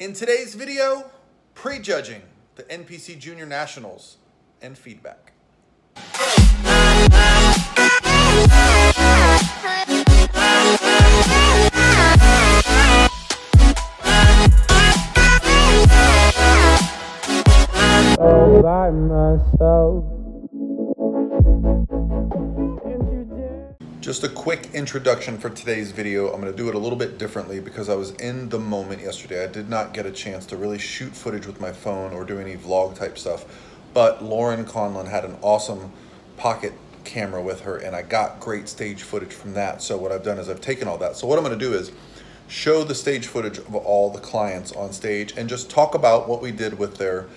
In today's video, prejudging the NPC JR Nationals and feedback. All by myself. Just a quick introduction for today's video. I'm gonna do it a little bit differently because I was in the moment yesterday. I did not get a chance to really shoot footage with my phone or do any vlog type stuff, but Lauren Conlon had an awesome pocket camera with her and I got great stage footage from that. So what I've done is I've taken all that. So what I'm gonna do is show the stage footage of all the clients on stage and just talk about what we did with their,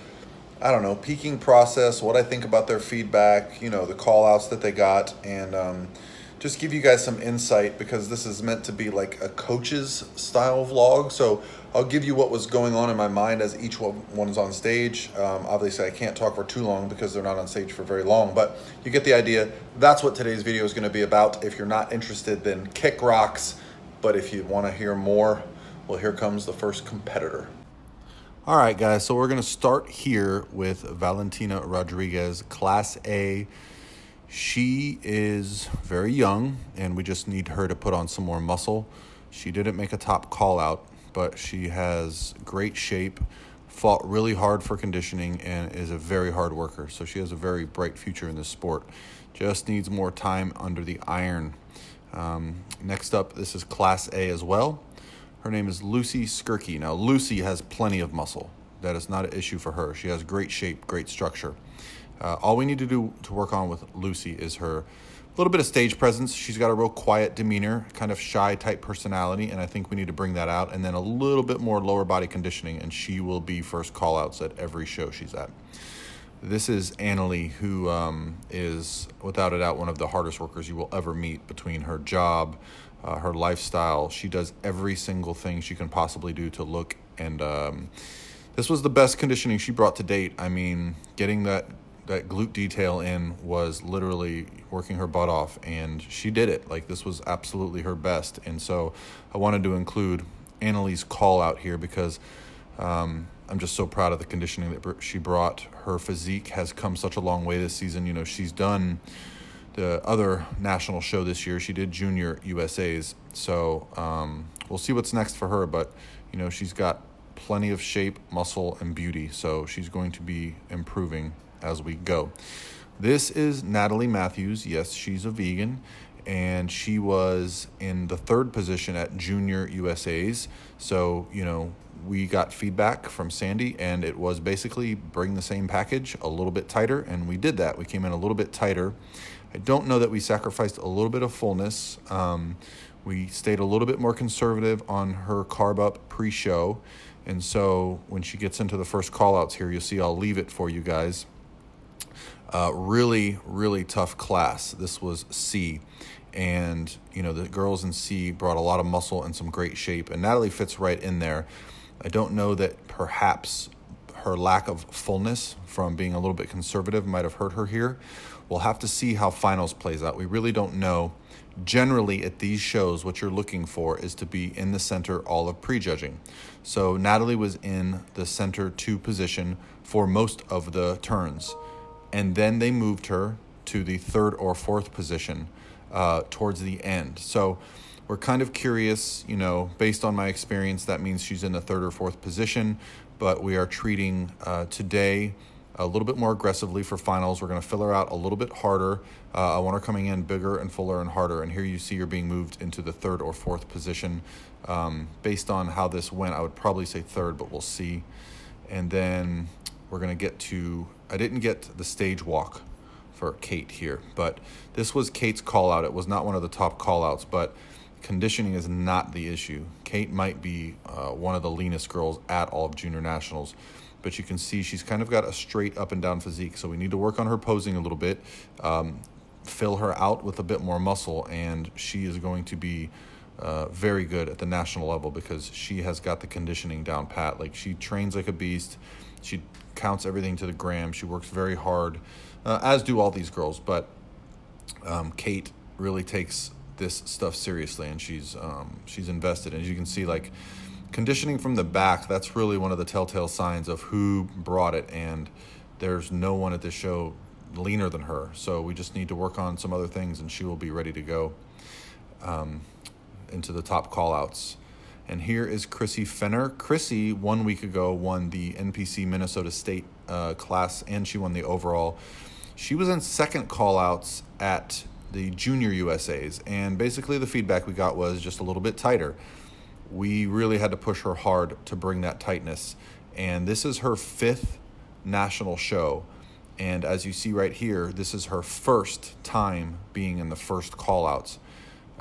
I don't know, peaking process, what I think about their feedback, you know, the call outs that they got, and just give you guys some insight because this is meant to be like a coach's style vlog. So I'll give you what was going on in my mind as each one is on stage. Obviously I can't talk for too long because they're not on stage for very long, but you get the idea. That's what today's video is going to be about. If you're not interested, then kick rocks. But if you want to hear more, well, here comes the first competitor. All right, guys, so we're going to start here with Valentina Rodriguez, Class A. She is very young, and we just need her to put on some more muscle. She didn't make a top call out, but she has great shape, fought really hard for conditioning, and is a very hard worker. So she has a very bright future in this sport. Just needs more time under the iron. Next up, this is Class A as well. Her name is Lucy Skirky. Now, Lucy has plenty of muscle. That is not an issue for her. She has great shape, great structure. All we need to do to work on with Lucy is her little bit of stage presence. She's got a real quiet demeanor, kind of shy type personality, and I think we need to bring that out. And then a little bit more lower body conditioning, and she will be first call outs at every show she's at. This is Annalie, who is without a doubt one of the hardest workers you will ever meet. Between her job, her lifestyle, she does every single thing she can possibly do to look, and this was the best conditioning she brought to date. I mean, getting that glute detail in was literally working her butt off, and she did it. Like, this was absolutely her best. And so I wanted to include Annalie's call out here because I'm just so proud of the conditioning that she brought. Her physique has come such a long way this season. You know, she's done the other national show this year. She did Junior USA's. So we'll see what's next for her, but you know, she's got plenty of shape, muscle, and beauty. So she's going to be improving as we go. This is Natalie Matthews. Yes, she's a vegan, and she was in the 3rd position at Junior USA's. So, you know, we got feedback from Sandy, and it was basically bring the same package a little bit tighter, and we did that. We came in a little bit tighter. I don't know that we sacrificed a little bit of fullness. We stayed a little bit more conservative on her carb up pre-show, and so when she gets into the first call outs here, you'll see I'll leave it for you guys. Really, really tough class. This was C, and you know, the girls in C brought a lot of muscle and some great shape, and Natalie fits right in there. I don't know that perhaps her lack of fullness from being a little bit conservative might have hurt her here. We'll have to see how finals plays out. We really don't know. Generally at these shows, what you're looking for is to be in the center all of prejudging. So Natalie was in the center 2 position for most of the turns, and then they moved her to the 3rd or 4th position towards the end. So we're kind of curious, you know, based on my experience, that means she's in the 3rd or 4th position, but we are treating today a little bit more aggressively for finals. We're going to fill her out a little bit harder. I want her coming in bigger and fuller and harder, and here you see her being moved into the 3rd or 4th position. Based on how this went, I would probably say 3rd, but we'll see. And then we're going to get to, I didn't get the stage walk for Kate here, but this was Kate's call out. It was not one of the top call outs, but conditioning is not the issue. Kate might be one of the leanest girls at all of Junior Nationals, but you can see she's kind of got a straight up and down physique. So we need to work on her posing a little bit, fill her out with a bit more muscle, and she is going to be very good at the national level because she has got the conditioning down pat. Like, she trains like a beast. She counts everything to the gram. She works very hard, as do all these girls. But Kate really takes this stuff seriously, and she's invested. And as you can see, like, conditioning from the back, that's really one of the telltale signs of who brought it, and there's no one at this show leaner than her. So we just need to work on some other things, and she will be ready to go into the top call-outs. And here is Crissy Fenner. Crissy, 1 week ago, won the NPC Minnesota State class, and she won the overall. She was in second call-outs at the Junior USAs, and basically the feedback we got was just a little bit tighter. We really had to push her hard to bring that tightness, and this is her 5th national show. And as you see right here, this is her first time being in the first call-outs.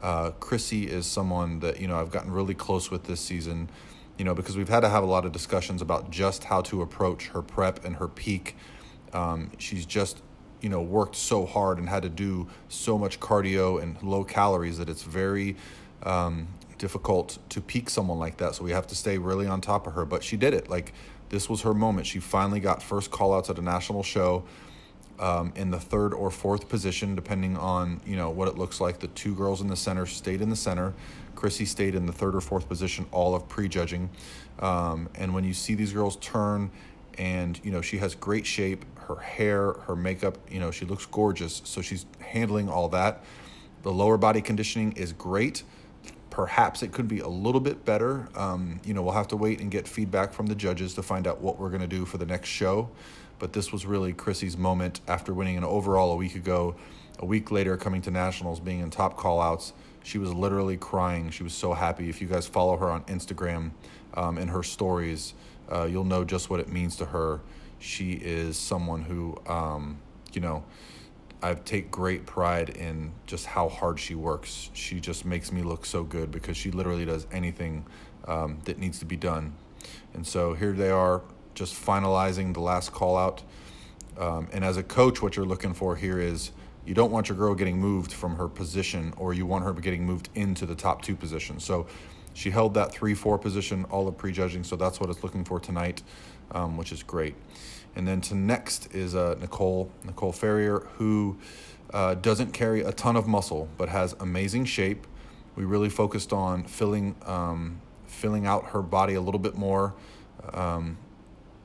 Crissy is someone that, I've gotten really close with this season, because we've had to have a lot of discussions about just how to approach her prep and her peak. She's just, worked so hard and had to do so much cardio and low calories that it's very difficult to peak someone like that. So we have to stay really on top of her, but she did it. Like, this was her moment. She finally got first call-outs at a national show. In the 3rd or 4th position, depending on, what it looks like. The 2 girls in the center stayed in the center. Crissy stayed in the 3rd or 4th position, all of prejudging. And when you see these girls turn, and, she has great shape, her hair, her makeup, she looks gorgeous. So she's handling all that. The lower body conditioning is great. Perhaps it could be a little bit better. We'll have to wait and get feedback from the judges to find out what we're going to do for the next show. But this was really Crissy's moment after winning an overall a week ago. A week later, coming to nationals, being in top call-outs, she was literally crying. She was so happy. If you guys follow her on Instagram and her stories, you'll know just what it means to her. She is someone who, I take great pride in just how hard she works. She just makes me look so good because she literally does anything that needs to be done. And so here they are, just finalizing the last call out. And as a coach, what you're looking for here is you don't want your girl getting moved from her position, or you want her getting moved into the top 2 positions. So she held that 3-4 position, all of prejudging. So that's what it's looking for tonight, which is great. And then to next is Nicole Farrier, who doesn't carry a ton of muscle, but has amazing shape. We really focused on filling out her body a little bit more,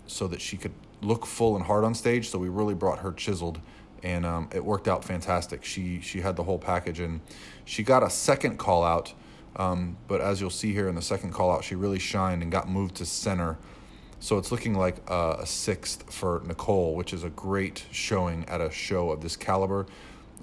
so that she could look full and hard on stage. So we really brought her chiseled, and it worked out fantastic. She had the whole package, and she got a second call out, but as you'll see here in the second call out, she really shined and got moved to center. So it's looking like a 6th for Nicole, which is a great showing at a show of this caliber.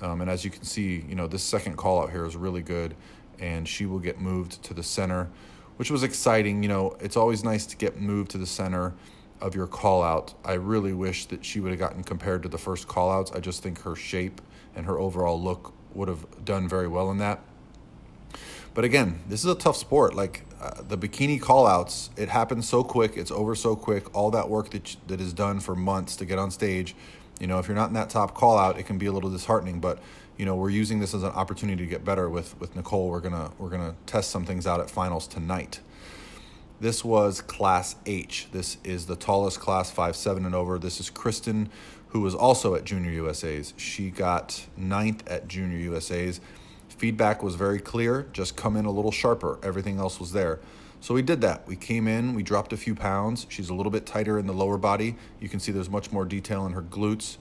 And as you can see, this second call out here is really good, and she will get moved to the center, which was exciting. It's always nice to get moved to the center of your call out. I really wish that she would have gotten compared to the first call outs. I just think her shape and her overall look would have done very well in that. But again, this is a tough sport. Like the bikini call outs, it happens so quick, it's over so quick. All that work that is done for months to get on stage, if you're not in that top call out, it can be a little disheartening. But we're using this as an opportunity to get better with Nicole. We're gonna test some things out at finals tonight. This was Class H. This is the tallest class, 5'7" and over. This is Kristen, who was also at Junior USAs. She got 9th at Junior USAs. Feedback was very clear, just come in a little sharper. Everything else was there. So we did that. We came in, we dropped a few pounds. She's a little bit tighter in the lower body. You can see there's much more detail in her glutes,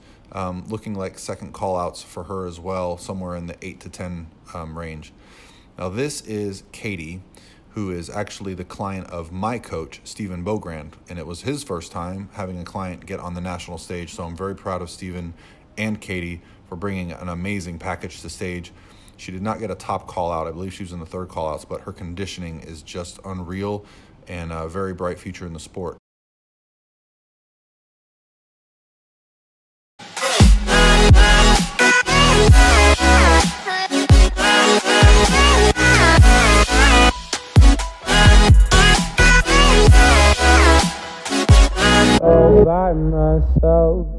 looking like second call-outs for her as well, somewhere in the 8 to 10 range. Now this is Katie, who is actually the client of my coach, Stephen Beaugrand, and it was his first time having a client get on the national stage. So I'm very proud of Stephen and Katie for bringing an amazing package to stage. She did not get a top call out. I believe she was in the 3rd call outs, but her conditioning is just unreal and a very bright future in the sport. All by myself.